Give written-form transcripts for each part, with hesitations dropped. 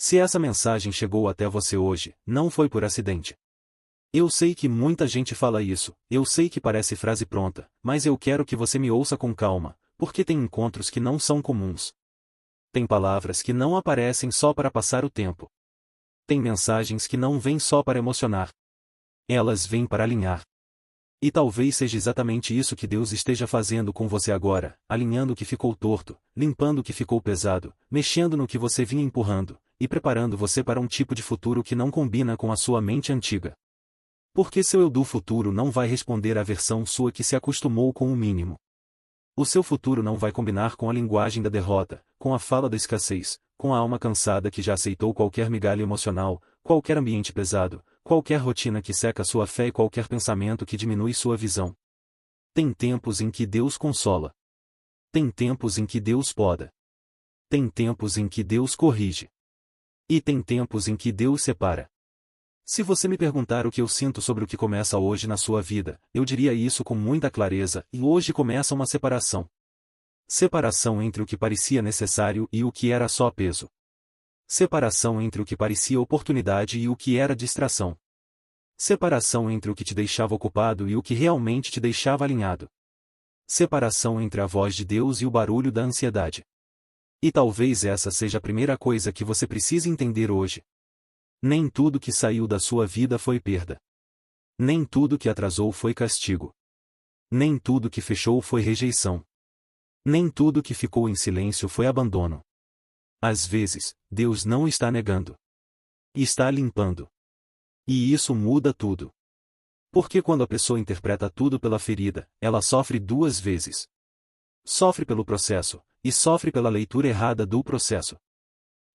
Se essa mensagem chegou até você hoje, não foi por acidente. Eu sei que muita gente fala isso, eu sei que parece frase pronta, mas eu quero que você me ouça com calma, porque tem encontros que não são comuns. Tem palavras que não aparecem só para passar o tempo. Tem mensagens que não vêm só para emocionar. Elas vêm para alinhar. E talvez seja exatamente isso que Deus esteja fazendo com você agora, alinhando o que ficou torto, limpando o que ficou pesado, mexendo no que você vinha empurrando, e preparando você para um tipo de futuro que não combina com a sua mente antiga. Porque seu eu do futuro não vai responder à versão sua que se acostumou com o mínimo. O seu futuro não vai combinar com a linguagem da derrota, com a fala da escassez, com a alma cansada que já aceitou qualquer migalha emocional, qualquer ambiente pesado, qualquer rotina que seca sua fé e qualquer pensamento que diminui sua visão. Tem tempos em que Deus consola. Tem tempos em que Deus poda. Tem tempos em que Deus corrige. E tem tempos em que Deus separa. Se você me perguntar o que eu sinto sobre o que começa hoje na sua vida, eu diria isso com muita clareza, e hoje começa uma separação. Separação entre o que parecia necessário e o que era só peso. Separação entre o que parecia oportunidade e o que era distração. Separação entre o que te deixava ocupado e o que realmente te deixava alinhado. Separação entre a voz de Deus e o barulho da ansiedade. E talvez essa seja a primeira coisa que você precisa entender hoje. Nem tudo que saiu da sua vida foi perda. Nem tudo que atrasou foi castigo. Nem tudo que fechou foi rejeição. Nem tudo que ficou em silêncio foi abandono. Às vezes, Deus não está negando. Está limpando. E isso muda tudo. Porque quando a pessoa interpreta tudo pela ferida, ela sofre duas vezes. Sofre pelo processo, e sofre pela leitura errada do processo.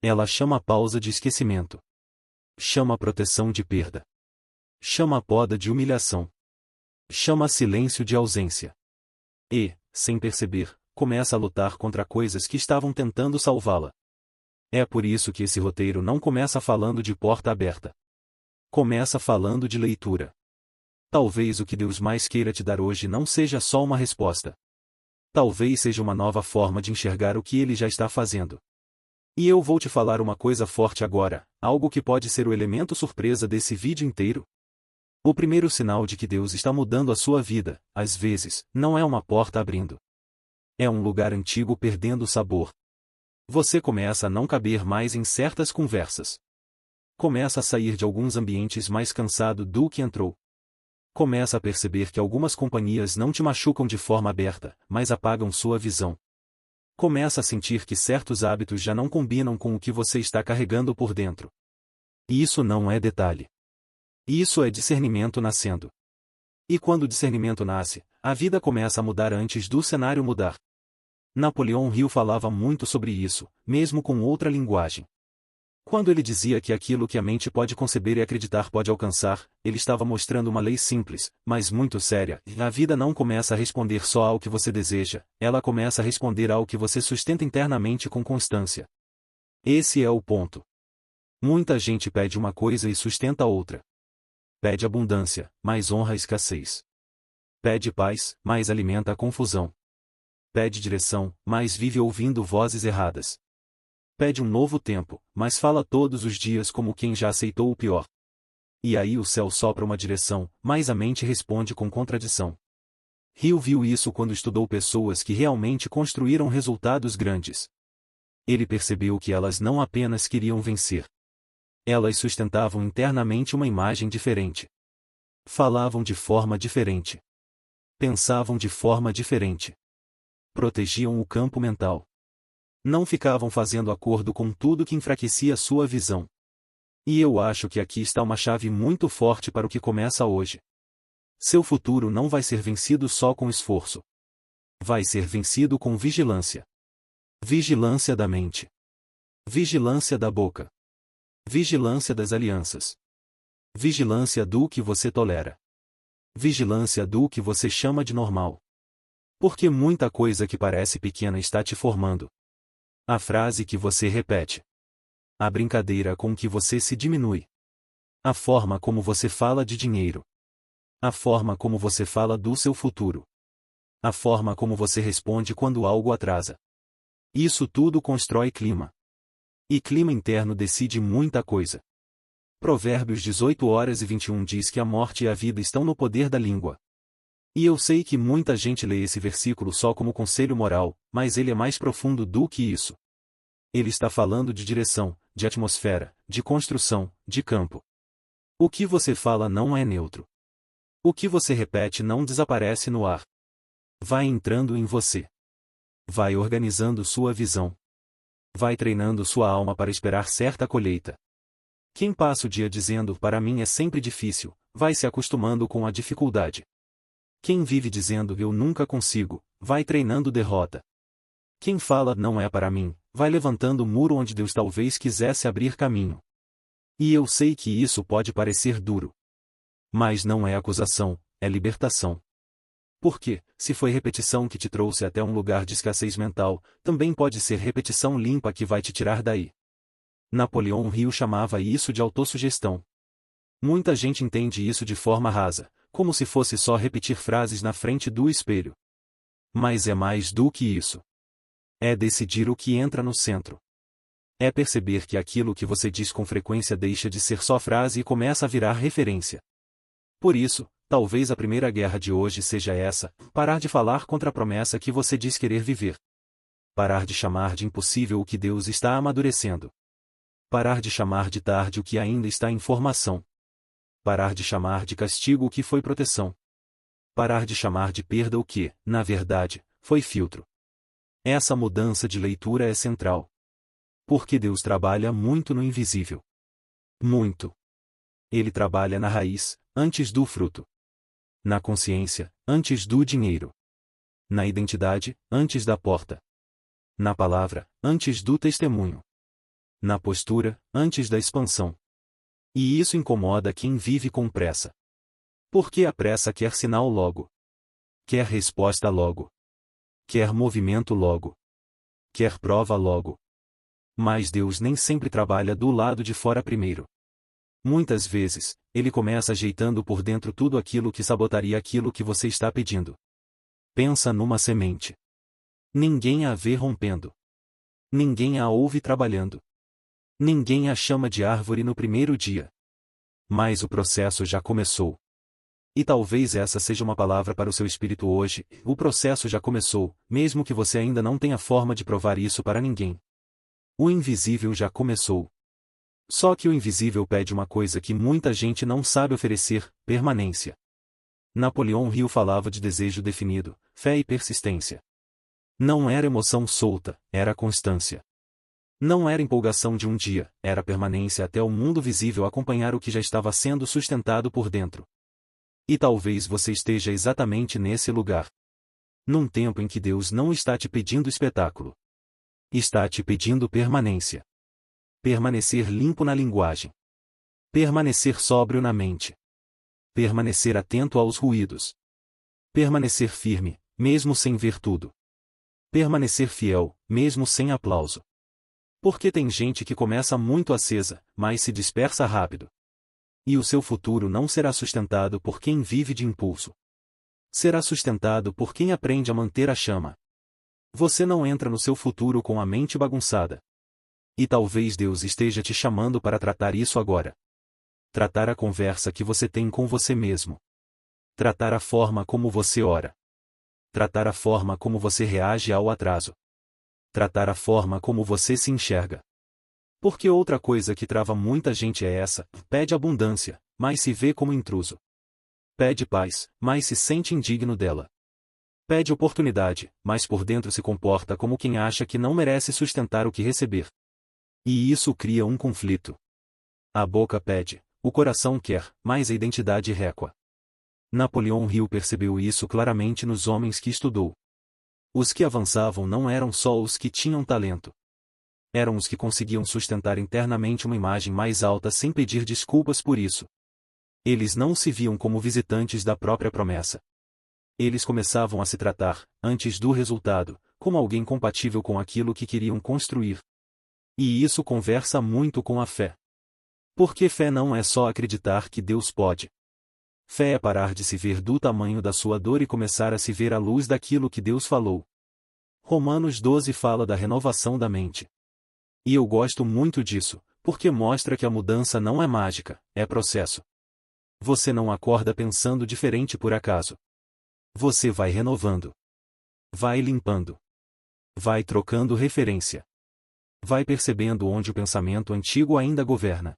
Ela chama a pausa de esquecimento. Chama a proteção de perda. Chama a poda de humilhação. Chama silêncio de ausência. E, sem perceber, começa a lutar contra coisas que estavam tentando salvá-la. É por isso que esse roteiro não começa falando de porta aberta. Começa falando de leitura. Talvez o que Deus mais queira te dar hoje não seja só uma resposta. Talvez seja uma nova forma de enxergar o que Ele já está fazendo. E eu vou te falar uma coisa forte agora, algo que pode ser o elemento surpresa desse vídeo inteiro. O primeiro sinal de que Deus está mudando a sua vida, às vezes, não é uma porta abrindo. É um lugar antigo perdendo sabor. Você começa a não caber mais em certas conversas. Começa a sair de alguns ambientes mais cansado do que entrou. Começa a perceber que algumas companhias não te machucam de forma aberta, mas apagam sua visão. Começa a sentir que certos hábitos já não combinam com o que você está carregando por dentro. E isso não é detalhe. Isso é discernimento nascendo. E quando o discernimento nasce, a vida começa a mudar antes do cenário mudar. Napoleão Hill falava muito sobre isso, mesmo com outra linguagem. Quando ele dizia que aquilo que a mente pode conceber e acreditar pode alcançar, ele estava mostrando uma lei simples, mas muito séria. A vida não começa a responder só ao que você deseja, ela começa a responder ao que você sustenta internamente com constância. Esse é o ponto. Muita gente pede uma coisa e sustenta outra. Pede abundância, mas honra a escassez. Pede paz, mas alimenta a confusão. Pede direção, mas vive ouvindo vozes erradas. Pede um novo tempo, mas fala todos os dias como quem já aceitou o pior. E aí o céu sopra uma direção, mas a mente responde com contradição. Hill viu isso quando estudou pessoas que realmente construíram resultados grandes. Ele percebeu que elas não apenas queriam vencer. Elas sustentavam internamente uma imagem diferente. Falavam de forma diferente. Pensavam de forma diferente. Protegiam o campo mental. Não ficavam fazendo acordo com tudo que enfraquecia sua visão. E eu acho que aqui está uma chave muito forte para o que começa hoje. Seu futuro não vai ser vencido só com esforço. Vai ser vencido com vigilância. Vigilância da mente. Vigilância da boca. Vigilância das alianças. Vigilância do que você tolera. Vigilância do que você chama de normal. Porque muita coisa que parece pequena está te formando. A frase que você repete. A brincadeira com que você se diminui. A forma como você fala de dinheiro. A forma como você fala do seu futuro. A forma como você responde quando algo atrasa. Isso tudo constrói clima. E clima interno decide muita coisa. Provérbios 18:21 diz que a morte e a vida estão no poder da língua. E eu sei que muita gente lê esse versículo só como conselho moral, mas ele é mais profundo do que isso. Ele está falando de direção, de atmosfera, de construção, de campo. O que você fala não é neutro. O que você repete não desaparece no ar. Vai entrando em você. Vai organizando sua visão. Vai treinando sua alma para esperar certa colheita. Quem passa o dia dizendo "para mim é sempre difícil", vai se acostumando com a dificuldade. Quem vive dizendo "eu nunca consigo", vai treinando derrota. Quem fala "não é para mim", vai levantando o muro onde Deus talvez quisesse abrir caminho. E eu sei que isso pode parecer duro. Mas não é acusação, é libertação. Porque, se foi repetição que te trouxe até um lugar de escassez mental, também pode ser repetição limpa que vai te tirar daí. Napoleão Hill chamava isso de autossugestão. Muita gente entende isso de forma rasa, como se fosse só repetir frases na frente do espelho. Mas é mais do que isso. É decidir o que entra no centro. É perceber que aquilo que você diz com frequência deixa de ser só frase e começa a virar referência. Por isso, talvez a primeira guerra de hoje seja essa: parar de falar contra a promessa que você diz querer viver. Parar de chamar de impossível o que Deus está amadurecendo. Parar de chamar de tarde o que ainda está em formação. Parar de chamar de castigo o que foi proteção. Parar de chamar de perda o que, na verdade, foi filtro. Essa mudança de leitura é central. Porque Deus trabalha muito no invisível. Muito. Ele trabalha na raiz, antes do fruto. Na consciência, antes do dinheiro. Na identidade, antes da porta. Na palavra, antes do testemunho. Na postura, antes da expansão. E isso incomoda quem vive com pressa. Porque a pressa quer sinal logo. Quer resposta logo. Quer movimento logo. Quer prova logo. Mas Deus nem sempre trabalha do lado de fora primeiro. Muitas vezes, Ele começa ajeitando por dentro tudo aquilo que sabotaria aquilo que você está pedindo. Pensa numa semente. Ninguém a vê rompendo. Ninguém a ouve trabalhando. Ninguém a chama de árvore no primeiro dia. Mas o processo já começou. E talvez essa seja uma palavra para o seu espírito hoje: o processo já começou, mesmo que você ainda não tenha forma de provar isso para ninguém. O invisível já começou. Só que o invisível pede uma coisa que muita gente não sabe oferecer: permanência. Napoleão Hill falava de desejo definido, fé e persistência. Não era emoção solta, era constância. Não era empolgação de um dia, era permanência até o mundo visível acompanhar o que já estava sendo sustentado por dentro. E talvez você esteja exatamente nesse lugar. Num tempo em que Deus não está te pedindo espetáculo. Está te pedindo permanência. Permanecer limpo na linguagem. Permanecer sóbrio na mente. Permanecer atento aos ruídos. Permanecer firme, mesmo sem ver tudo. Permanecer fiel, mesmo sem aplauso. Porque tem gente que começa muito acesa, mas se dispersa rápido. E o seu futuro não será sustentado por quem vive de impulso. Será sustentado por quem aprende a manter a chama. Você não entra no seu futuro com a mente bagunçada. E talvez Deus esteja te chamando para tratar isso agora. Tratar a conversa que você tem com você mesmo. Tratar a forma como você ora. Tratar a forma como você reage ao atraso. Tratar a forma como você se enxerga. Porque outra coisa que trava muita gente é essa: pede abundância, mas se vê como intruso. Pede paz, mas se sente indigno dela. Pede oportunidade, mas por dentro se comporta como quem acha que não merece sustentar o que receber. E isso cria um conflito. A boca pede, o coração quer, mas a identidade recua. Napoleão Hill percebeu isso claramente nos homens que estudou. Os que avançavam não eram só os que tinham talento. Eram os que conseguiam sustentar internamente uma imagem mais alta sem pedir desculpas por isso. Eles não se viam como visitantes da própria promessa. Eles começavam a se tratar, antes do resultado, como alguém compatível com aquilo que queriam construir. E isso conversa muito com a fé. Porque fé não é só acreditar que Deus pode. Fé é parar de se ver do tamanho da sua dor e começar a se ver à luz daquilo que Deus falou. Romanos 12 fala da renovação da mente. E eu gosto muito disso, porque mostra que a mudança não é mágica, é processo. Você não acorda pensando diferente por acaso. Você vai renovando. Vai limpando. Vai trocando referência. Vai percebendo onde o pensamento antigo ainda governa.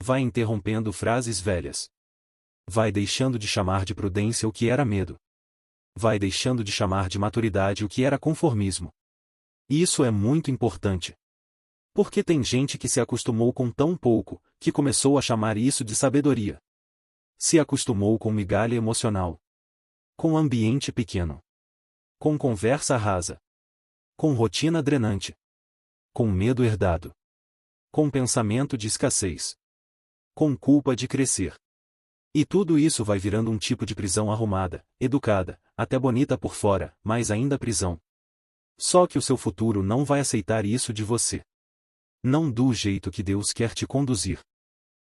Vai interrompendo frases velhas. Vai deixando de chamar de prudência o que era medo. Vai deixando de chamar de maturidade o que era conformismo. Isso é muito importante. Porque tem gente que se acostumou com tão pouco, que começou a chamar isso de sabedoria. Se acostumou com migalha emocional. Com ambiente pequeno. Com conversa rasa. Com rotina drenante. Com medo herdado. Com pensamento de escassez. Com culpa de crescer. E tudo isso vai virando um tipo de prisão arrumada, educada, até bonita por fora, mas ainda prisão. Só que o seu futuro não vai aceitar isso de você. Não do jeito que Deus quer te conduzir.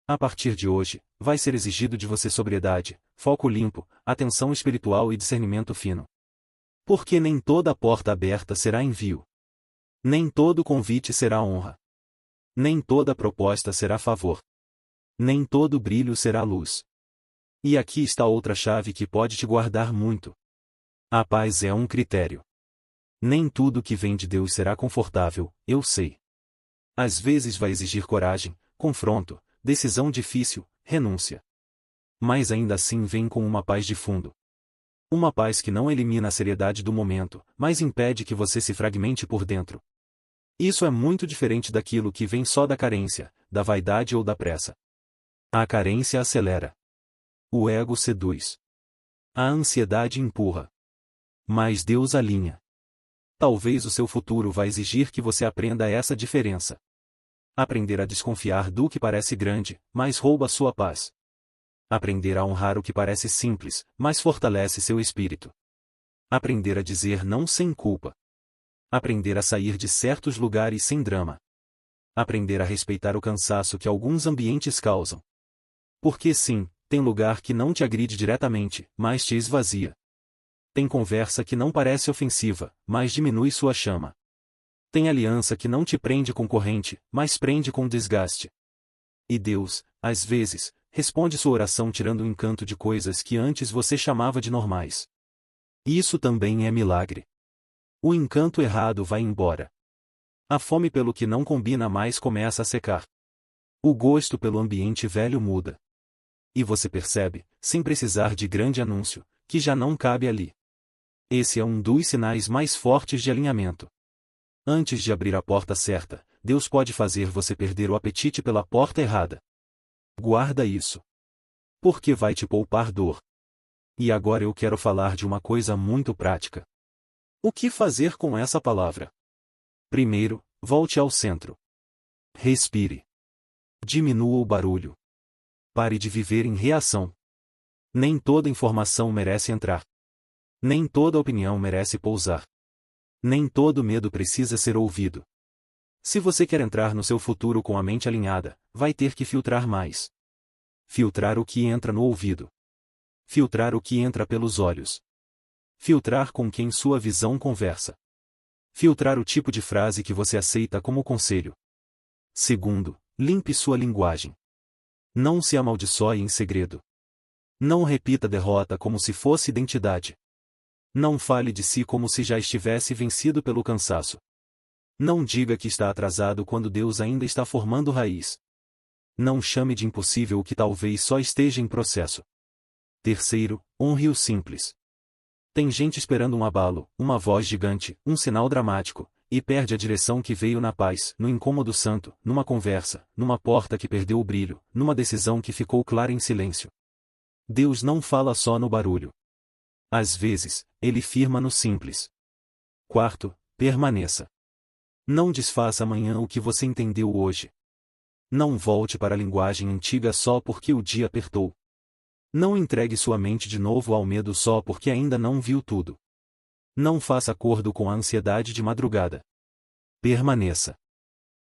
A partir de hoje, vai ser exigido de você sobriedade, foco limpo, atenção espiritual e discernimento fino. Porque nem toda porta aberta será envio. Nem todo convite será honra. Nem toda proposta será favor. Nem todo brilho será luz. E aqui está outra chave que pode te guardar muito. A paz é um critério. Nem tudo que vem de Deus será confortável, eu sei. Às vezes vai exigir coragem, confronto, decisão difícil, renúncia. Mas ainda assim vem com uma paz de fundo. Uma paz que não elimina a seriedade do momento, mas impede que você se fragmente por dentro. Isso é muito diferente daquilo que vem só da carência, da vaidade ou da pressa. A carência acelera. O ego seduz. A ansiedade empurra. Mas Deus alinha. Talvez o seu futuro vai exigir que você aprenda essa diferença. Aprender a desconfiar do que parece grande, mas rouba sua paz. Aprender a honrar o que parece simples, mas fortalece seu espírito. Aprender a dizer não sem culpa. Aprender a sair de certos lugares sem drama. Aprender a respeitar o cansaço que alguns ambientes causam. Porque sim, tem lugar que não te agride diretamente, mas te esvazia. Tem conversa que não parece ofensiva, mas diminui sua chama. Tem aliança que não te prende com corrente, mas prende com desgaste. E Deus, às vezes, responde sua oração tirando o encanto de coisas que antes você chamava de normais. Isso também é milagre. O encanto errado vai embora. A fome pelo que não combina mais começa a secar. O gosto pelo ambiente velho muda. E você percebe, sem precisar de grande anúncio, que já não cabe ali. Esse é um dos sinais mais fortes de alinhamento. Antes de abrir a porta certa, Deus pode fazer você perder o apetite pela porta errada. Guarda isso. Porque vai te poupar dor. E agora eu quero falar de uma coisa muito prática. O que fazer com essa palavra? Primeiro, volte ao centro. Respire. Diminua o barulho. Pare de viver em reação. Nem toda informação merece entrar. Nem toda opinião merece pousar. Nem todo medo precisa ser ouvido. Se você quer entrar no seu futuro com a mente alinhada, vai ter que filtrar mais. Filtrar o que entra no ouvido. Filtrar o que entra pelos olhos. Filtrar com quem sua visão conversa. Filtrar o tipo de frase que você aceita como conselho. Segundo, limpe sua linguagem. Não se amaldiçoe em segredo. Não repita derrota como se fosse identidade. Não fale de si como se já estivesse vencido pelo cansaço. Não diga que está atrasado quando Deus ainda está formando raiz. Não chame de impossível o que talvez só esteja em processo. Terceiro, honre o simples. Tem gente esperando um abalo, uma voz gigante, um sinal dramático, e perde a direção que veio na paz, no incômodo santo, numa conversa, numa porta que perdeu o brilho, numa decisão que ficou clara em silêncio. Deus não fala só no barulho. Às vezes, Ele firma no simples. Quarto, permaneça. Não desfaça amanhã o que você entendeu hoje. Não volte para a linguagem antiga só porque o dia apertou. Não entregue sua mente de novo ao medo só porque ainda não viu tudo. Não faça acordo com a ansiedade de madrugada. Permaneça.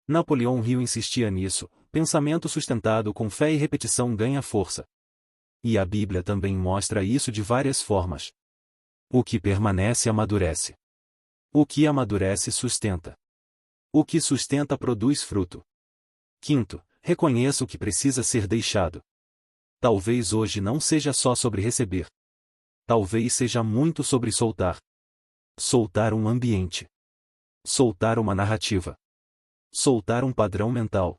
Napoleão Hill insistia nisso, pensamento sustentado com fé e repetição ganha força. E a Bíblia também mostra isso de várias formas. O que permanece amadurece. O que amadurece sustenta. O que sustenta produz fruto. Quinto, reconheça o que precisa ser deixado. Talvez hoje não seja só sobre receber. Talvez seja muito sobre soltar. Soltar um ambiente. Soltar uma narrativa. Soltar um padrão mental.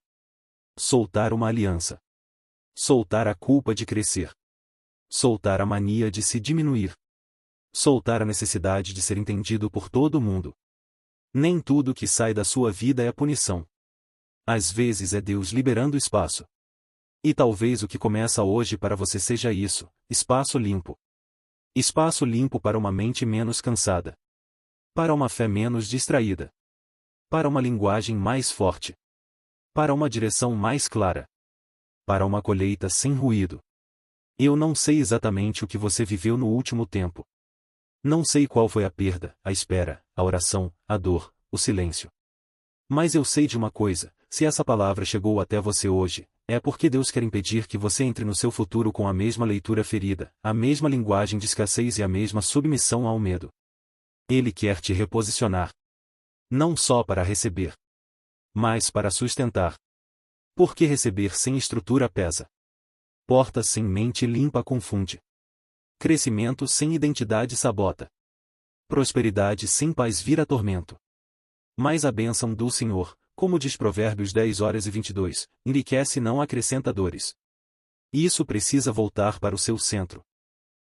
Soltar uma aliança. Soltar a culpa de crescer. Soltar a mania de se diminuir. Soltar a necessidade de ser entendido por todo mundo. Nem tudo que sai da sua vida é punição. Às vezes é Deus liberando espaço. E talvez o que começa hoje para você seja isso: espaço limpo. Espaço limpo para uma mente menos cansada. Para uma fé menos distraída. Para uma linguagem mais forte. Para uma direção mais clara. Para uma colheita sem ruído. Eu não sei exatamente o que você viveu no último tempo. Não sei qual foi a perda, a espera, a oração, a dor, o silêncio. Mas eu sei de uma coisa: se essa palavra chegou até você hoje, é porque Deus quer impedir que você entre no seu futuro com a mesma leitura ferida, a mesma linguagem de escassez e a mesma submissão ao medo. Ele quer te reposicionar. Não só para receber, mas para sustentar. Porque receber sem estrutura pesa. Porta sem mente limpa confunde. Crescimento sem identidade sabota. Prosperidade sem paz vira tormento. Mas a bênção do Senhor, como diz Provérbios 10:22, enriquece e não acrescenta dores. E isso precisa voltar para o seu centro.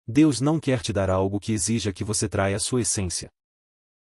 Deus não quer te dar algo que exija que você traia a sua essência.